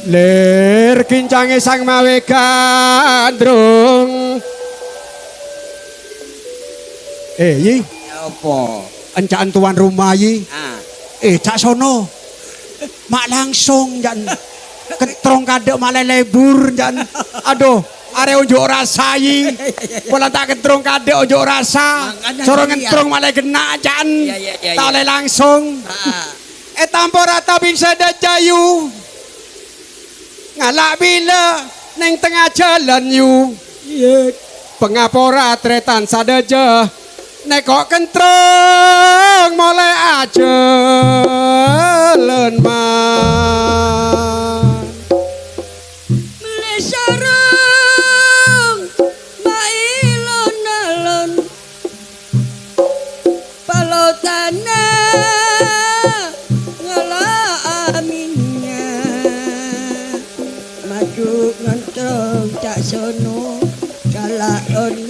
Lir kincange sang mawe gandrung. Yi. Apa? Encaan tuan rumah yi. Cak sono. Mak langsung jan. Ketrong kadek malah lebur jan. Aduh, are unjuk rasa yi. Pola tak ketrong kadek unjuk rasa. Sorong ngetrong malah kena jan. Tak oleh langsung. Tampo rata bisa dajayu. Ngalak bila neng tengah jalan yu. Pengapora tretan sadaja. Nek kok kentrong mulai aja lenman melesarung mailon-alon palotana ngala aminnya maju ngentrong cak sono kalaon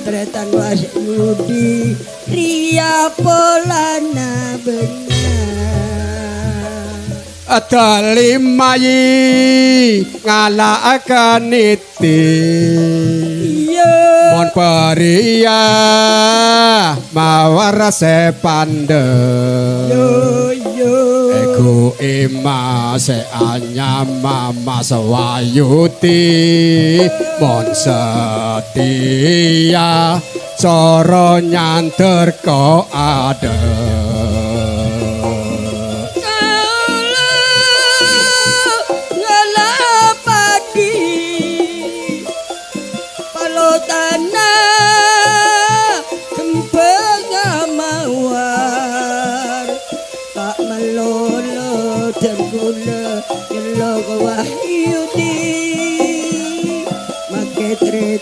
tretan was yudi ria polana benar ada lima yi ngala akan niti mon peria mawar sepande ego ima se anyama maswayuti mon setia coro nyanter ko ada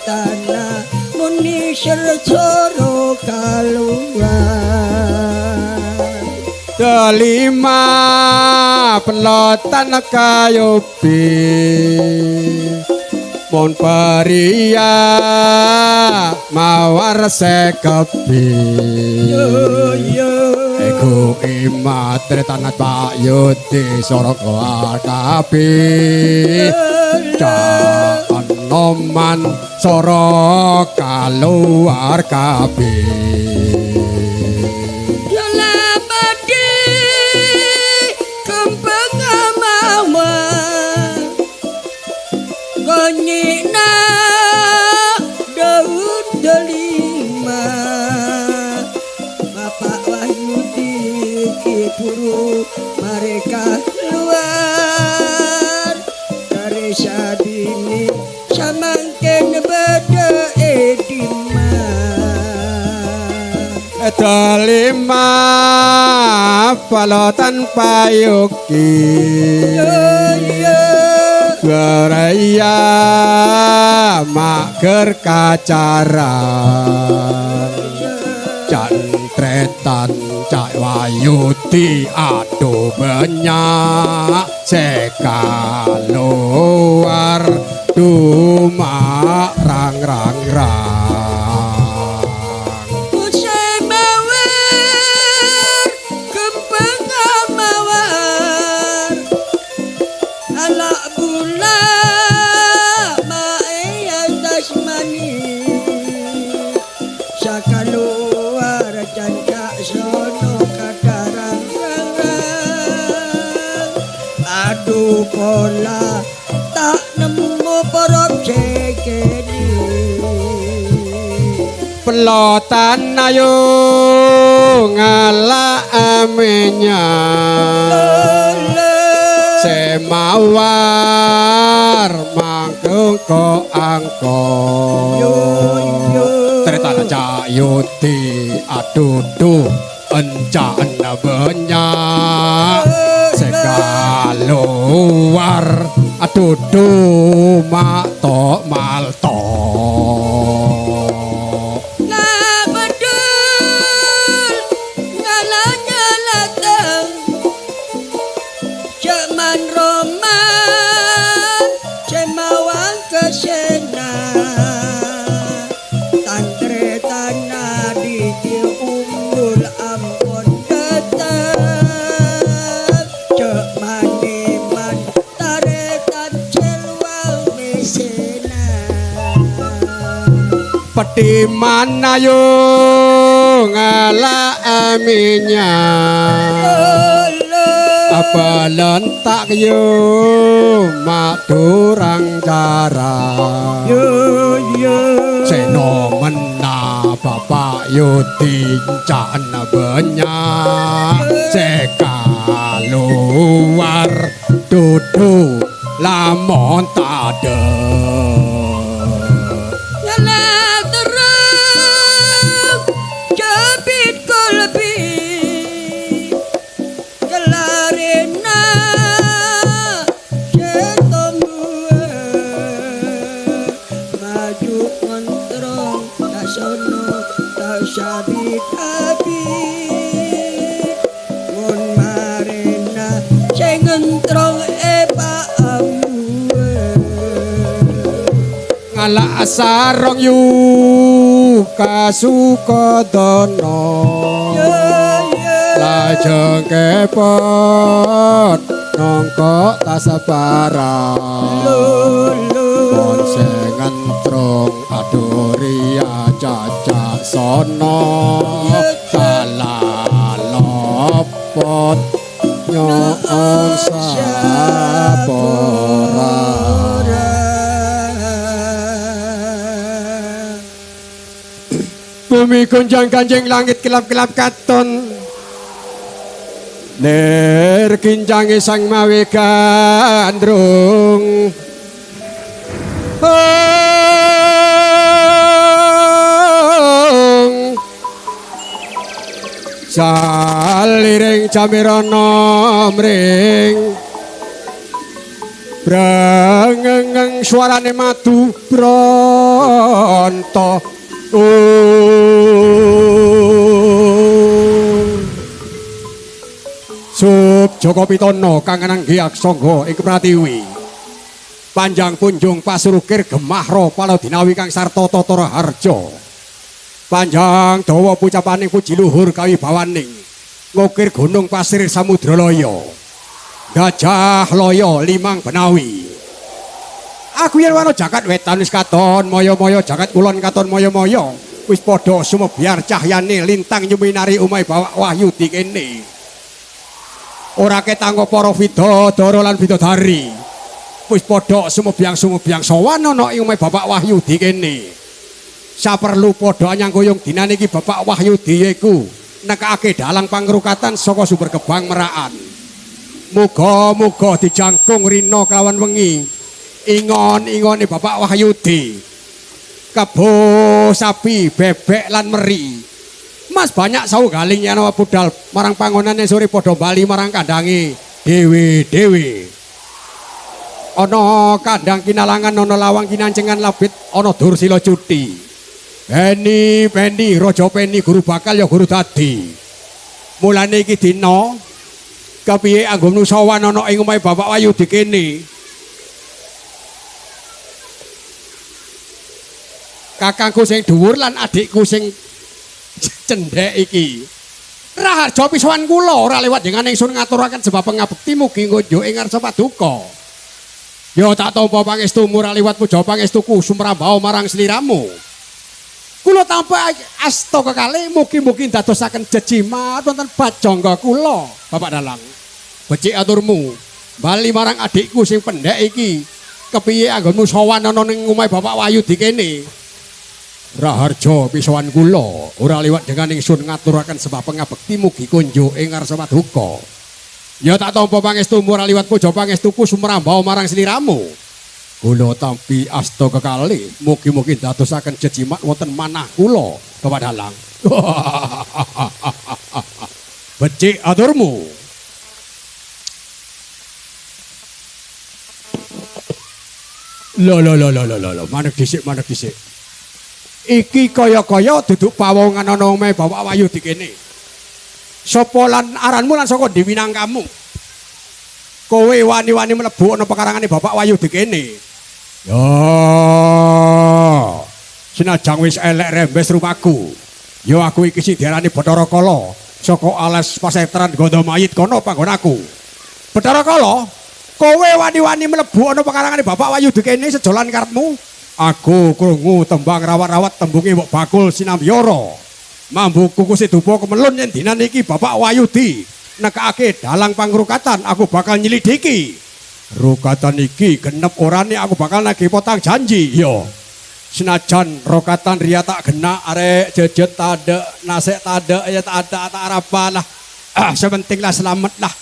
tanah muni sercoro kaluar kelima pelotan kayopi mon peria mawar sekepi ego ima tretanat pak yuti sorok kapi noman soro kaluar kabe Yolamadi kembang mawar gonyina daun delima Bapak Wahyudi kiburu mereka keluar dari sadini samangken beda edima lima palotan payuki geraya mager kacaran jantretan cak wayuti aduh banyak sekaluar Duma rang rang rang Usai mawar kembang mawar ala bula mae dasmani sakaluar jancak sono kadarang rang aduh pola tak nemu porop cekeni pelotan ayo ngala amenya semawar mangkung ko angko teretana cayuti adudu encan banyak sekaluar adudu mato malto nah bedul ngalanya lateng jaman Roma cemawang kesena tantre tanah di umbul ampun datang cemani Petiman ayo ngala aminya apa lentak yo maturang cara seno mena bapak yo tincan banyak sekaluar dudu lamon tade Sabit api mon marina sing ngentrong epa ngala sarong yu kasukodono lajeng kepot nongko tasapara mon sing ngentrong adoria caca sono salah lopot nyoon sapora bumi gonjang ganjing langit kelap-kelap katon ner kincangi sang mawi gandrung saliring jamirana mring brengeng suarane madu bronto Sup Joko Pitono kangenang giyak sangga ing Pratiwi panjang punjung pasurukir gemahro paladinawi kang sarta tatara harja panjang dawa pucapaning puji luhur kawibawaning ngukir gunung pasir samudra loyo gajah loyo limang benawi aku yen wano jagat wetan wis katon moyo-moyo jagat kulon katon moyo-moyo wis padha sumebyar cahyane lintang nyuminari umay bawa wahyu dikene ora ketanggo para widodara lan bidodari wis padha sumebyang sowan ana ing umay bapak wahyu dikene saperlu padha nyangkuyung dinane iki Bapak Wahyudi iku nekake dalang pangrukatan saka sumber kebang meraan. Muga-muga dijangkung rina kelawan wengi. Ingon-ingone Bapak Wahyudi. Kebo sapi, bebek lan meri. Mas banyak saugaling yen budal marang pangonane sore padha bali marang kandange dhewe-dhewe. Ana kandang kinalangan, ana lawang kinancengan labit, ana dursila cuti. Peni raja Peni guru bakal ya guru dadi. Mulane iki dina kepiye anggonmu sowan ana ing omahe Bapak Wahyudi kene. Kakangku sing dhuwur lan adikku sing cendhek iki. Raharja pisowan kula ora liwat dengan ingsun ngaturaken sebab pangabekti mugi ngunjuk ing ngarsa paduka. Ya tak tampa pangestumu ora liwat puja pangestuku sumrambao marang sliramu. Kula tampa asta kekalih mugi-mugi dadosaken jejimat wonten bajangga kula, Bapak Dalang. Becik aturmu, bali marang adikku sing pendhek iki. Kepiye anggonmu sowan ana ning omahe Bapak Wahyudi kene? Raharja pisowan kula ora liwat dengan ingsun ngaturaken sebab pangabekti mugi kunjuk ing ngarsa paduka. Ya tak tampa pangestumu ora liwat puja pangestuku sumrambao marang sliramu. Kula tampi asta kekalih mugi-mugi dadosaken jejimat wonten manah kula Bapak Dalang. Becik aturmu. Lho maneg dhisik. Iki kaya-kaya duduk pawongan ana omahe Bapak Wahyudi kene. Sapa lan aranmu lan saka ndi winangkamu? Kowe wani-wani mlebu ana pekarangane Bapak Wahyudi kene. Ya. Senajang wis elek rembes rupaku. Ya aku iki sing diarani Bathara Kala saka alas pasetran Gandamayit kono panggonanku. Bathara Kala, kowe wani-wani mlebu ana pekarangane Bapak Wahyudi kene sejolan karepmu Aku krungu tembang rawat-rawat tembunge mbok bakul sinambyara. Mambu kuku sedupa kemelun yen dinan iki Bapak Wayudi nekake dalang pangrukatan aku bakal nyelidiki. Rukatan iki genep orane aku bakal nagih potang janji. Yo. Senajan rokatan riya tak genak arek jejet tadek nasek tadek ya tak ada tak arapalah. Sepenting lah selamat lah.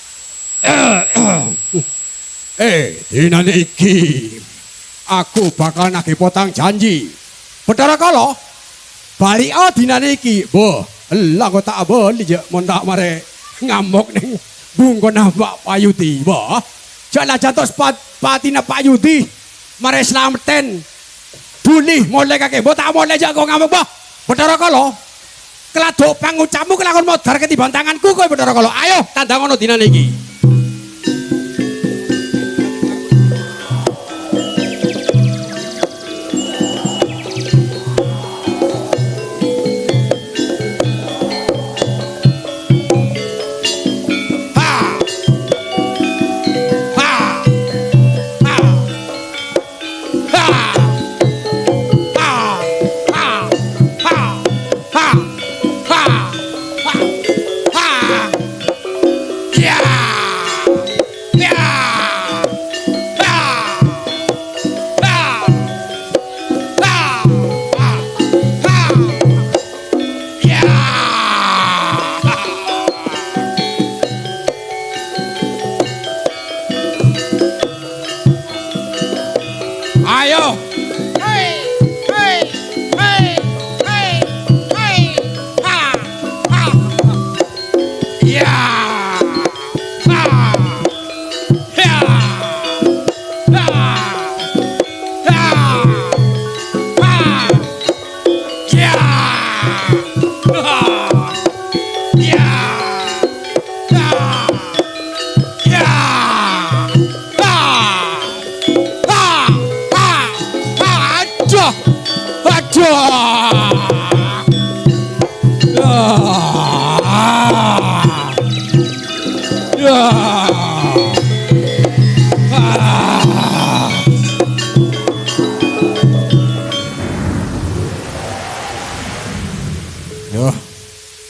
Dinan iki aku bakal nagih potang janji. Bathara Kala bali dinan iki. Boh, elah kok tak beli je mon tak mare ngamuk ning bungkon Pak Wayudi. Boh, jala jantos patina Pak Yudi mare slameten. Duli mulai kakek, mbok tak mulai jak kok ngamuk boh. Bathara Kala keladuk pangucapmu kelakon modar ketimbang tanganku kowe Bathara Kala. Ayo tandang ngono dinan iki.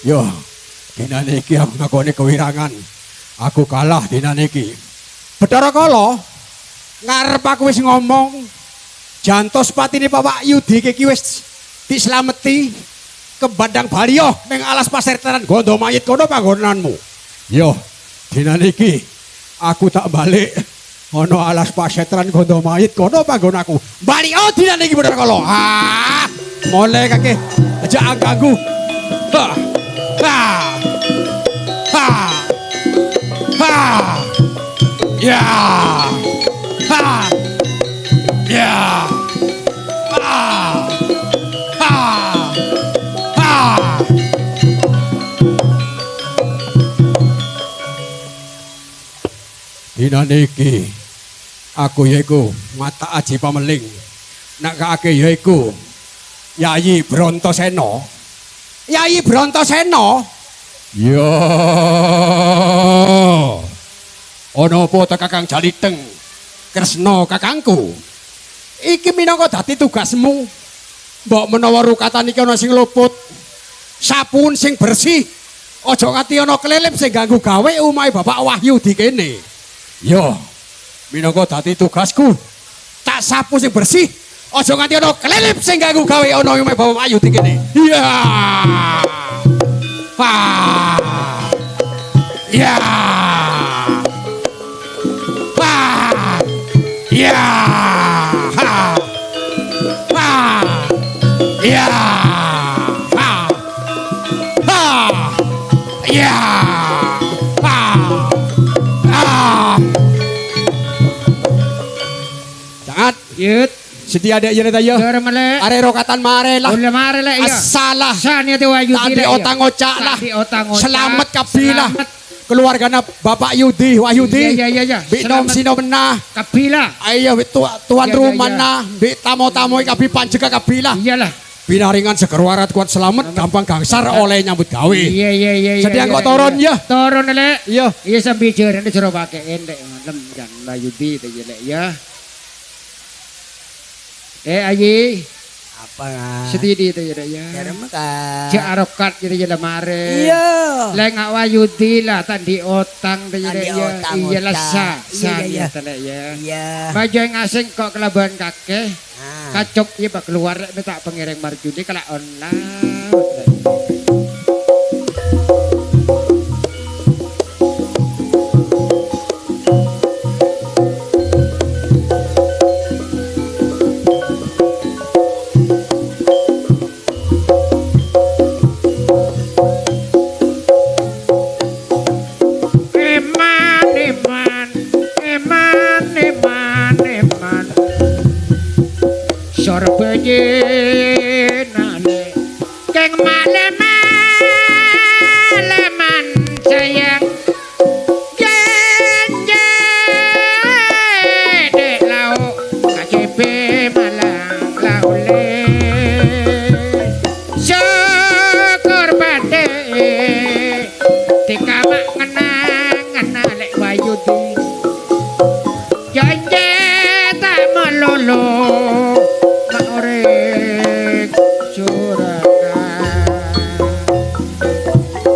Yo, dinan iki aku ngakoni kewirangan. Aku kalah dinan iki. Bathara Kala ngarep aku wis ngomong jantos patine Bapak Yudi iki wis dislameti ke Bandang Baliyo ning alas pasertanan gondo mayit kono panggonanmu. Yo, dinan iki aku tak balik ana alas pasertanan gondo mayit kono panggonanku. Baliyo dinan iki Bathara Kala. Mulai kakek aja ganggu. Ya. Dina niki aku yaiku mata aji pameling nekake yaiku Yayi Brontosena. Yayi Brontosena. Ya. Ana apa ta Kakang Jaliteng? Kresna kakangku. Iki minangka dadi tugasmu. Mbok menawa rukatan iki ana sing luput, sapun sing bersih, aja nganti ana kelelep sing ganggu gawe omahe Bapak Wahyu di kene. Yo, minangka dadi tugasku. Tak sapu sing bersih, aja nganti ana kelelep sing ganggu gawe ana omahe Bapak Wahyu di kene. Iya. Ya. Ya. Ya. Ya. Sangat Yut. setia dek yen ta yo. Are rokatan mare lah. Ulah mare lah iya. Asalah. Sane te Wayu tadi otang-ocak lah. Selamat kabila. Keluargana Bapak Yudi, Wahyudi. Iya. Binom sinomena. Kabila. Ayo tuan rumah nah, bi tamu-tamu kabi panjega kabila. Iyalah. Pinaringan seger warat kuat selamat, gampang gangsar oleh nyambut gawe. Iya. Sedang kok turun ya. Turun lek. Iya. Iya sambil jaran jero pake endek lem jan Wahyudi te lek ya. Ayi. Apa nga? Setidi itu ya ya. Jarang ka. Cek arokat gitu ya lemare. Iya. Lengak wayudi lah tadi otang tuh ya Tadi ya. otang, Iya lah otang. sa Iya, iya. tele ya. Iya. Baju yang asing kok kelabuhan kakek. Ah. Kacok iya bak keluar minta pengiring marjudi kalau online. Eman sorbeje nane keng maleman sayang janji dek lau KCP malang laule syukur bade tika mak ngenang lek wayudi janji tak melulu mak orek curakan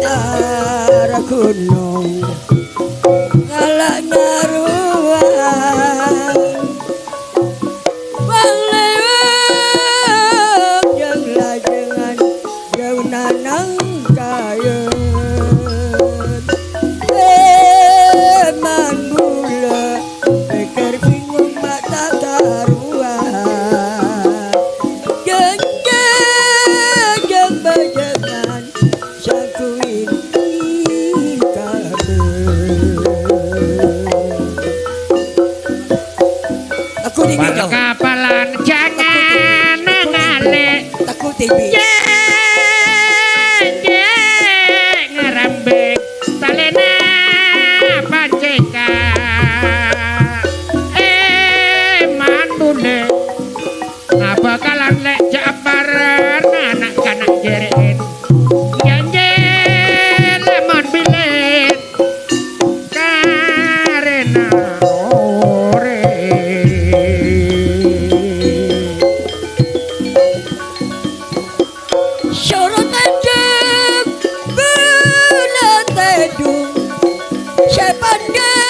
Dara gunung ngalak naruan Walewang yang lajengan jauh nanang kayen Eman bula pikir bingung mata karuan Jeng bajangan syaku ini kabeh Aku di Bal kapalan jangan ngale Aku tibi ngerambek talena panceka mandule ngabakalan lek jabaran anak kanak jeren janji lemon bilet karena ore Sorot adem bulan tedung Sepandang